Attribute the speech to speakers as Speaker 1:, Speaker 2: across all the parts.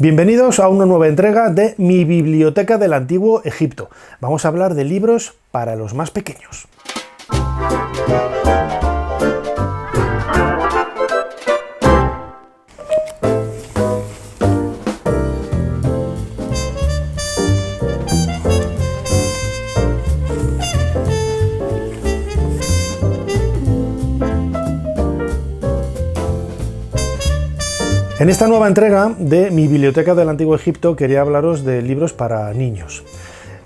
Speaker 1: Bienvenidos a una nueva entrega de Mi Biblioteca del Antiguo Egipto. Vamos a hablar de libros para los más pequeños. En esta nueva entrega de Mi Biblioteca del Antiguo Egipto quería hablaros de libros para niños.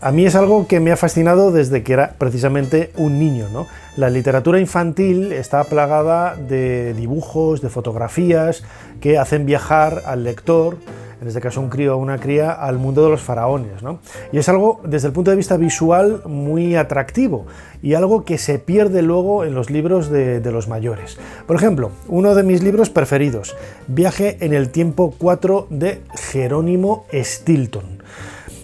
Speaker 1: A mí es algo que me ha fascinado desde que era precisamente un niño, ¿no? La literatura infantil está plagada de dibujos, de fotografías que hacen viajar al lector, en este caso un crío o una cría, al mundo de los faraones, ¿no? Y es algo desde el punto de vista visual muy atractivo y algo que se pierde luego en los libros de los mayores. Por ejemplo, uno de mis libros preferidos, Viaje en el Tiempo 4 de Jerónimo Stilton.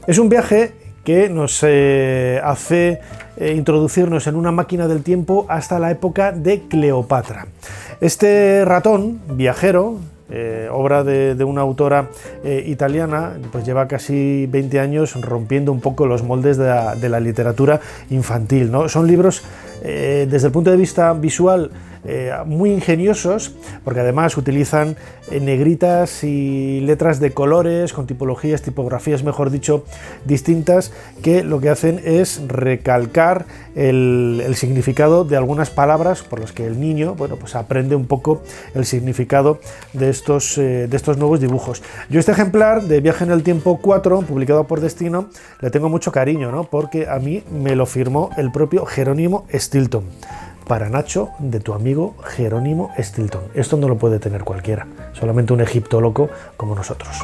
Speaker 1: Es un viaje que nos hace introducirnos en una máquina del tiempo hasta la época de Cleopatra. Este ratón viajero, obra de una autora italiana, pues lleva casi 20 años rompiendo un poco los moldes de la literatura infantil, ¿no? Son libros desde el punto de vista visual muy ingeniosos, porque además utilizan negritas y letras de colores, con tipografías, mejor dicho, distintas, que lo que hacen es recalcar el significado de algunas palabras por las que el niño, bueno, pues aprende un poco el significado de estos nuevos dibujos. Yo este ejemplar de Viaje en el Tiempo 4, publicado por Destino, le tengo mucho cariño, ¿no? Porque a mí me lo firmó el propio Jerónimo Stilton. Para Nacho, de tu amigo Jerónimo Stilton. Esto no lo puede tener cualquiera, solamente un egiptólogo como nosotros.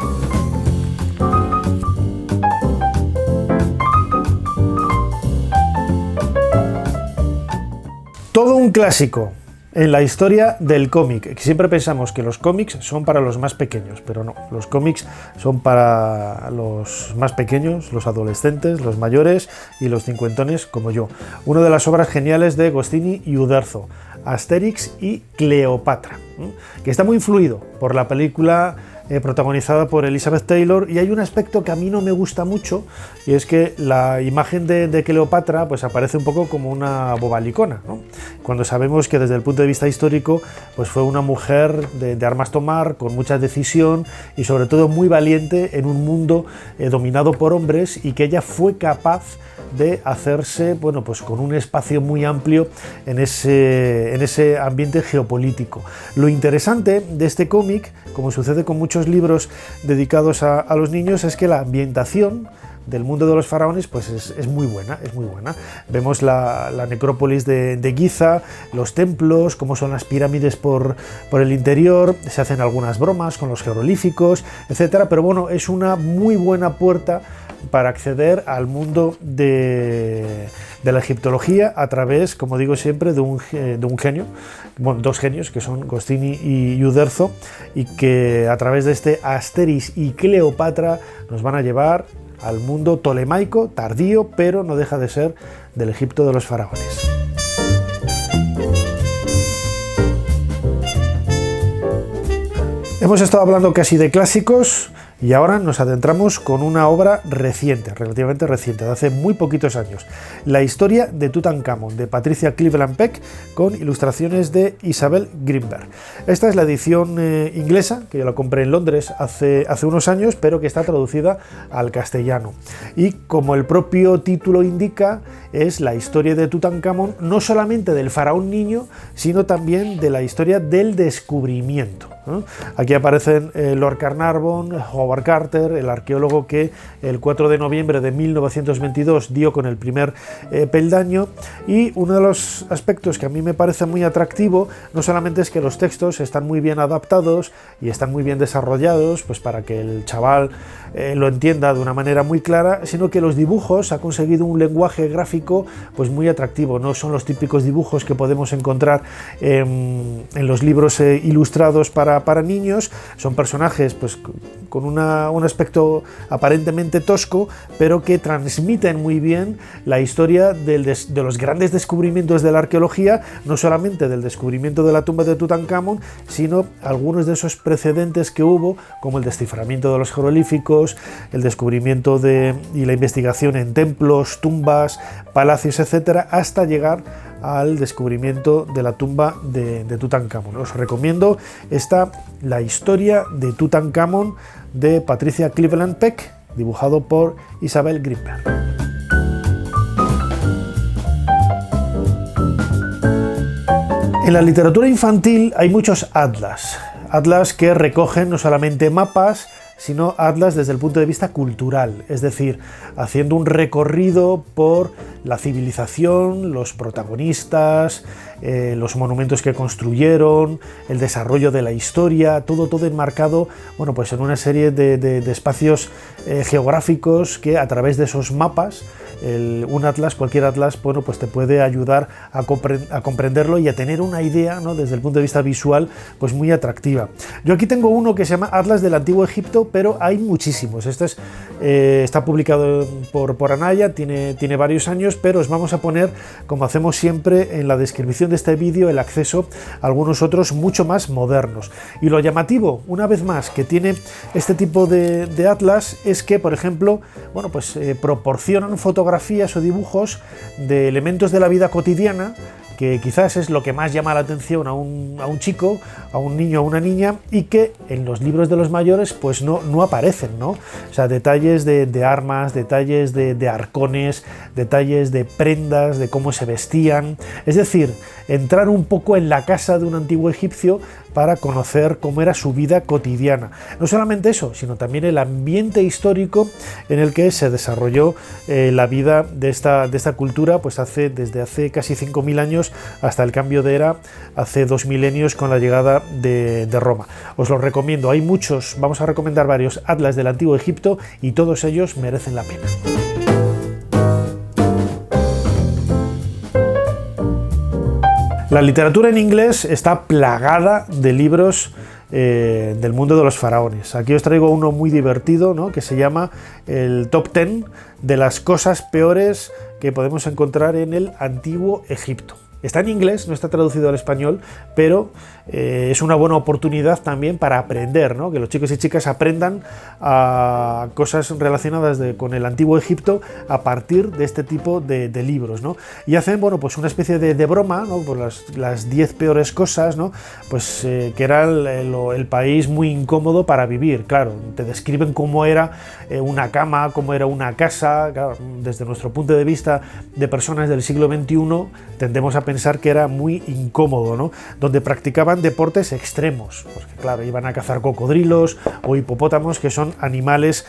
Speaker 1: Todo un clásico en la historia del cómic. Siempre pensamos que los cómics son para los más pequeños, pero no, los cómics son para los más pequeños, los adolescentes, los mayores y los cincuentones como yo. Una de las obras geniales de Goscinny y Uderzo, Asterix y Cleopatra, que está muy influido por la película protagonizada por Elizabeth Taylor, y hay un aspecto que a mí no me gusta mucho, y es que la imagen de Cleopatra pues aparece un poco como una bobalicona, ¿no? Cuando sabemos que desde el punto de vista histórico pues fue una mujer de armas tomar, con mucha decisión y sobre todo muy valiente en un mundo dominado por hombres, y que ella fue capaz de hacerse, bueno, pues con un espacio muy amplio en ese ambiente geopolítico. Lo interesante de este cómic, como sucede con muchos libros dedicados a los niños, es que la ambientación del mundo de los faraones pues es muy buena, es muy buena. Vemos la necrópolis de Giza, los templos, cómo son las pirámides por el interior, se hacen algunas bromas con los jeroglíficos, etcétera, pero bueno, es una muy buena puerta para acceder al mundo de la egiptología a través, como digo siempre, de un genio, bueno, dos genios que son Goscinny y Uderzo, y que a través de este Asterix y Cleopatra nos van a llevar al mundo tolemaico, tardío, pero no deja de ser del Egipto de los faraones. Hemos estado hablando casi de clásicos y ahora nos adentramos con una obra reciente, relativamente reciente, de hace muy poquitos años. La historia de Tutankamón, de Patricia Cleveland Peck, con ilustraciones de Isabel Greenberg. Esta es la edición inglesa, que yo la compré en Londres hace unos años, pero que está traducida al castellano. Y como el propio título indica, es la historia de Tutankamón, no solamente del faraón niño, sino también de la historia del descubrimiento, ¿no? Aquí aparecen Lord Carnarvon, Howard Carter, el arqueólogo que el 4 de noviembre de 1922 dio con el primer peldaño, y uno de los aspectos que a mí me parece muy atractivo no solamente es que los textos están muy bien adaptados y están muy bien desarrollados, pues para que el chaval lo entienda de una manera muy clara, sino que los dibujos ha conseguido un lenguaje gráfico pues muy atractivo. No son los típicos dibujos que podemos encontrar en los libros ilustrados para para niños, son personajes pues con un aspecto aparentemente tosco, pero que transmiten muy bien la historia de los grandes descubrimientos de la arqueología, no solamente del descubrimiento de la tumba de Tutankamón, sino algunos de esos precedentes que hubo, como el desciframiento de los jeroglíficos, el descubrimiento y la investigación en templos, tumbas, palacios, etcétera, hasta llegar al descubrimiento de la tumba de Tutankamón. Os recomiendo La historia de Tutankamón, de Patricia Cleveland Peck, dibujado por Isabel Grimberg. En la literatura infantil hay muchos atlas que recogen no solamente mapas, sino atlas desde el punto de vista cultural, es decir, haciendo un recorrido por la civilización, los protagonistas, los monumentos que construyeron, el desarrollo de la historia, todo enmarcado, bueno, pues en una serie de espacios geográficos que a través de esos mapas, cualquier atlas, bueno, pues te puede ayudar a comprenderlo y a tener una idea, ¿no?, desde el punto de vista visual, pues muy atractiva. Yo aquí tengo uno que se llama Atlas del Antiguo Egipto, pero hay muchísimos. Está publicado por Anaya, tiene varios años, pero os vamos a poner, como hacemos siempre en la descripción de este vídeo, el acceso a algunos otros mucho más modernos. Y lo llamativo, una vez más, que tiene este tipo de atlas es que, por ejemplo, bueno, pues proporcionan fotografías o dibujos de elementos de la vida cotidiana, que quizás es lo que más llama la atención a un chico, a un niño o una niña, y que en los libros de los mayores pues no aparecen, ¿no? O sea, detalles de armas, detalles de arcones, detalles de prendas, de cómo se vestían, es decir, entrar un poco en la casa de un antiguo egipcio para conocer cómo era su vida cotidiana. No solamente eso, sino también el ambiente histórico en el que se desarrolló la vida de esta cultura, pues desde hace casi 5.000 años hasta el cambio de era, hace 2 milenios con la llegada de Roma. Os los recomiendo, hay muchos, vamos a recomendar varios atlas del Antiguo Egipto y todos ellos merecen la pena. La literatura en inglés está plagada de libros del mundo de los faraones. Aquí os traigo uno muy divertido, ¿no?, que se llama el Top 10 de las cosas peores que podemos encontrar en el Antiguo Egipto. Está en inglés, no está traducido al español, pero es una buena oportunidad también para aprender, ¿no?, que los chicos y chicas aprendan a cosas relacionadas con el Antiguo Egipto a partir de este tipo de libros, ¿no? Y hacen, bueno, pues una especie de broma, ¿no?, por las 10 peores cosas, ¿no?, pues que era el país muy incómodo para vivir. Claro, te describen cómo era una cama, cómo era una casa. Claro, desde nuestro punto de vista de personas del siglo XXI tendemos a pensar que era muy incómodo, ¿no?, donde practicaban deportes extremos, porque claro, iban a cazar cocodrilos o hipopótamos, que son animales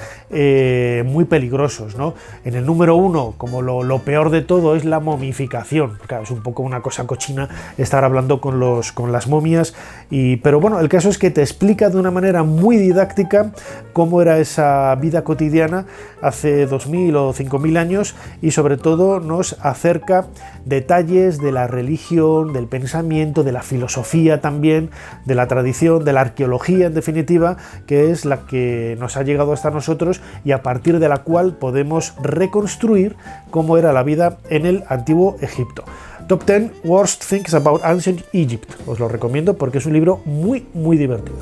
Speaker 1: muy peligrosos, ¿no? En el número 1, como lo peor de todo, es la momificación. Claro, es un poco una cosa cochina estar hablando con las momias, pero bueno, el caso es que te explica de una manera muy didáctica cómo era esa vida cotidiana hace 2000 o 5000 años, y sobre todo nos acerca detalles de la religión, del pensamiento, de la filosofía también, de la tradición, de la arqueología, en definitiva, que es la que nos ha llegado hasta nosotros y a partir de la cual podemos reconstruir cómo era la vida en el Antiguo Egipto. Top 10 Worst Things About Ancient Egypt. Os lo recomiendo porque es un libro muy, muy divertido.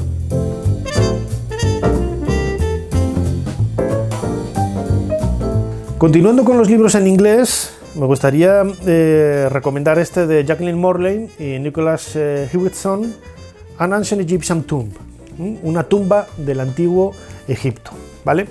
Speaker 1: Continuando con los libros en inglés, me gustaría recomendar este de Jacqueline Morley y Nicholas Hewitson, An Ancient Egyptian Tomb, una tumba del Antiguo Egipto, ¿vale?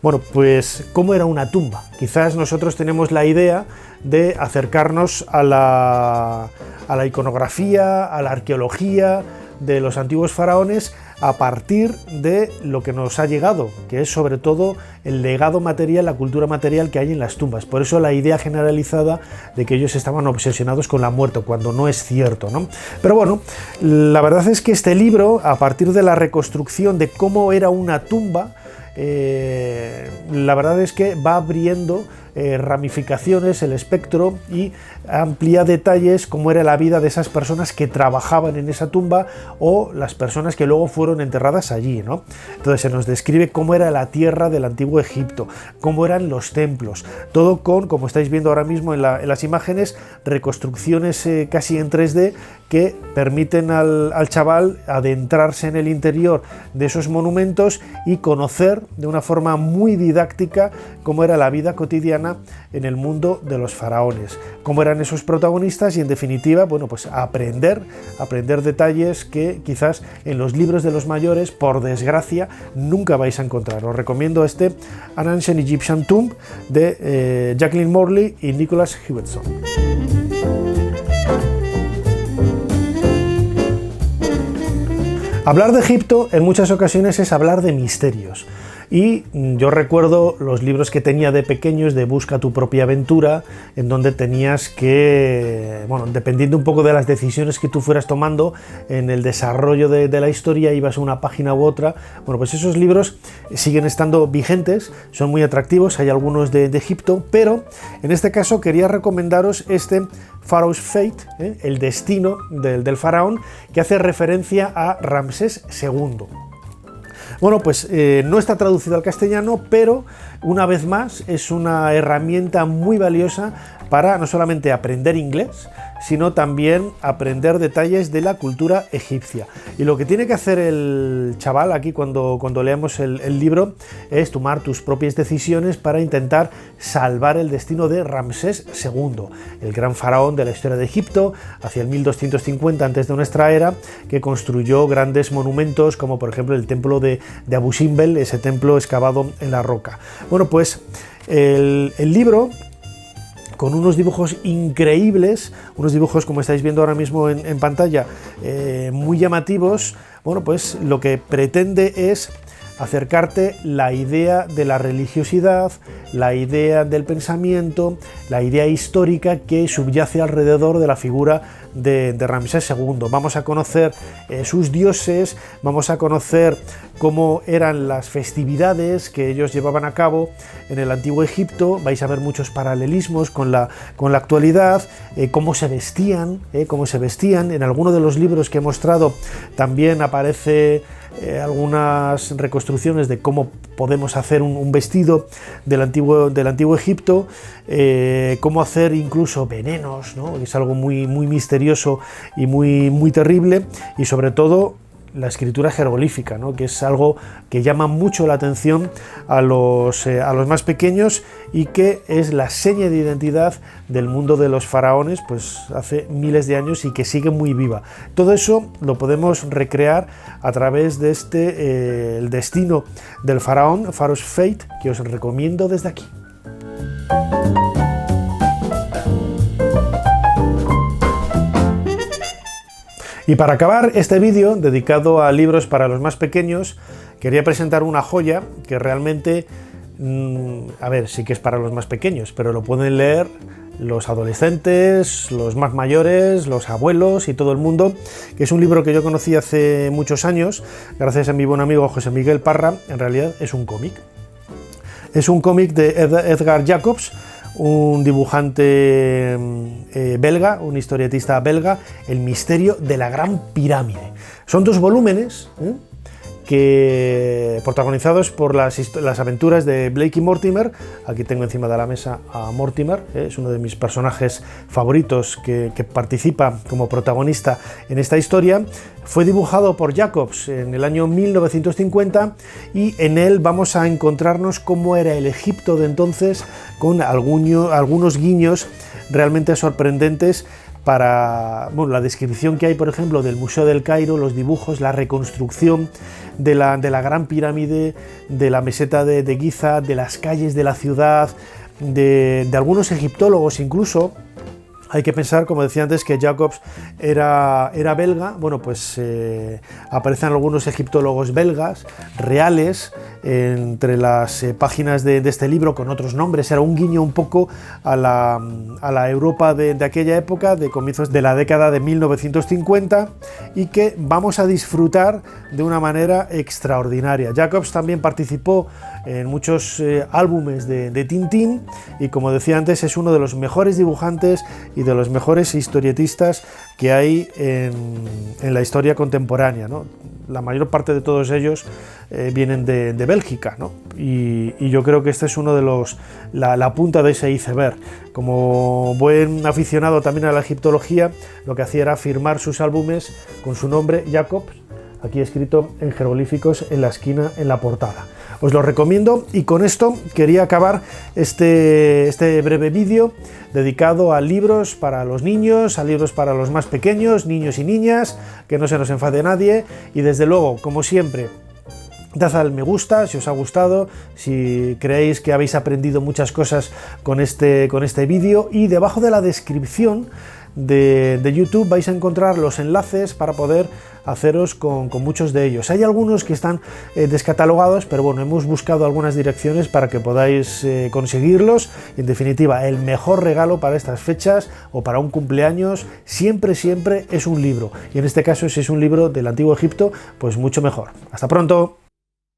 Speaker 1: Bueno, pues, ¿cómo era una tumba? Quizás nosotros tenemos la idea de acercarnos a la iconografía, a la arqueología de los antiguos faraones a partir de lo que nos ha llegado, que es sobre todo el legado material, la cultura material que hay en las tumbas. Por eso la idea generalizada de que ellos estaban obsesionados con la muerte, cuando no es cierto, ¿no? Pero bueno, la verdad es que este libro, a partir de la reconstrucción de cómo era una tumba, la verdad es que va abriendo ramificaciones, el espectro, y amplía detalles cómo era la vida de esas personas que trabajaban en esa tumba o las personas que luego fueron enterradas allí, ¿no? Entonces se nos describe cómo era la tierra del antiguo Egipto, cómo eran los templos, todo con, como estáis viendo ahora mismo en las imágenes, reconstrucciones casi en 3D que permiten al chaval adentrarse en el interior de esos monumentos y conocer de una forma muy didáctica cómo era la vida cotidiana en el mundo de los faraones, cómo eran esos protagonistas y, en definitiva, bueno, pues aprender detalles que quizás en los libros de los mayores, por desgracia, nunca vais a encontrar. Os recomiendo An Ancient Egyptian Tomb de Jacqueline Morley y Nicholas Hewitson. Hablar de Egipto en muchas ocasiones es hablar de misterios. Y yo recuerdo los libros que tenía de pequeños de Busca tu propia aventura, en donde tenías que, bueno, dependiendo un poco de las decisiones que tú fueras tomando en el desarrollo de la historia, ibas a una página u otra. Bueno, pues esos libros siguen estando vigentes, son muy atractivos, hay algunos de Egipto, pero en este caso quería recomendaros Pharaoh's Fate, el destino del faraón, que hace referencia a Ramsés II. Bueno, pues no está traducido al castellano, pero una vez más es una herramienta muy valiosa para no solamente aprender inglés, sino también aprender detalles de la cultura egipcia. Y lo que tiene que hacer el chaval aquí cuando leamos el libro es tomar tus propias decisiones para intentar salvar el destino de Ramsés II, el gran faraón de la historia de Egipto, hacia el 1250 antes de nuestra era, que construyó grandes monumentos como por ejemplo el templo de Abu Simbel, ese templo excavado en la roca. Bueno, pues el libro, con unos dibujos increíbles, unos dibujos como estáis viendo ahora mismo en pantalla, muy llamativos. Bueno, pues lo que pretende es acercarte la idea de la religiosidad, la idea del pensamiento, la idea histórica que subyace alrededor de la figura de Ramsés II. Vamos a conocer sus dioses, vamos a conocer cómo eran las festividades que ellos llevaban a cabo en el antiguo Egipto. Vais a ver muchos paralelismos con la actualidad, cómo se vestían. En alguno de los libros que he mostrado también aparece algunas reconstrucciones de cómo podemos hacer un vestido del antiguo Egipto, cómo hacer incluso venenos, ¿no? Es algo muy misterioso y muy terrible, y sobre todo la escritura jeroglífica, ¿no? Que es algo que llama mucho la atención a los más pequeños y que es la seña de identidad del mundo de los faraones, pues hace miles de años, y que sigue muy viva. Todo eso lo podemos recrear a través de el destino del faraón, Pharaoh's Fate, que os recomiendo desde aquí. Y para acabar este vídeo dedicado a libros para los más pequeños, quería presentar una joya que realmente, a ver, sí que es para los más pequeños, pero lo pueden leer los adolescentes, los más mayores, los abuelos y todo el mundo, que es un libro que yo conocí hace muchos años, gracias a mi buen amigo José Miguel Parra. En realidad es un cómic. Es un cómic de Edgar Jacobs, un dibujante belga, un historietista belga, El misterio de la Gran Pirámide. Son 2 volúmenes que protagonizados por las aventuras de Blake y Mortimer. Aquí tengo encima de la mesa a Mortimer, es uno de mis personajes favoritos que participa como protagonista en esta historia. Fue dibujado por Jacobs en el año 1950 y en él vamos a encontrarnos cómo era el Egipto de entonces, con algunos guiños realmente sorprendentes para la descripción que hay, por ejemplo, del Museo del Cairo, los dibujos, la reconstrucción de la Gran Pirámide, de la meseta de Giza, de las calles de la ciudad, de algunos egiptólogos incluso. Hay que pensar, como decía antes, que Jacobs era belga. Bueno, pues aparecen algunos egiptólogos belgas reales entre las páginas de este libro con otros nombres. Era un guiño un poco a la Europa de aquella época, de comienzos de la década de 1950, y que vamos a disfrutar de una manera extraordinaria. Jacobs también participó en muchos álbumes de Tintín y, como decía antes, es uno de los mejores dibujantes y de los mejores historietistas que hay en la historia contemporánea, ¿no? La mayor parte de todos ellos vienen de Bélgica, ¿no? Y yo creo que este es uno de la punta de ese iceberg. Como buen aficionado también a la egiptología, lo que hacía era firmar sus álbumes con su nombre, Jacobs, aquí escrito en jeroglíficos en la esquina, en la portada. Os lo recomiendo, y con esto quería acabar este breve vídeo dedicado a libros para los niños, a libros para los más pequeños, niños y niñas, que no se nos enfade nadie, y desde luego, como siempre, dad al me gusta si os ha gustado, si creéis que habéis aprendido muchas cosas con este vídeo, y debajo de la descripción de YouTube vais a encontrar los enlaces para poder haceros con muchos de ellos. Hay algunos que están descatalogados, pero bueno, hemos buscado algunas direcciones para que podáis conseguirlos. Y en definitiva, el mejor regalo para estas fechas o para un cumpleaños siempre es un libro, y en este caso, si es un libro del Antiguo Egipto, pues mucho mejor. Hasta pronto.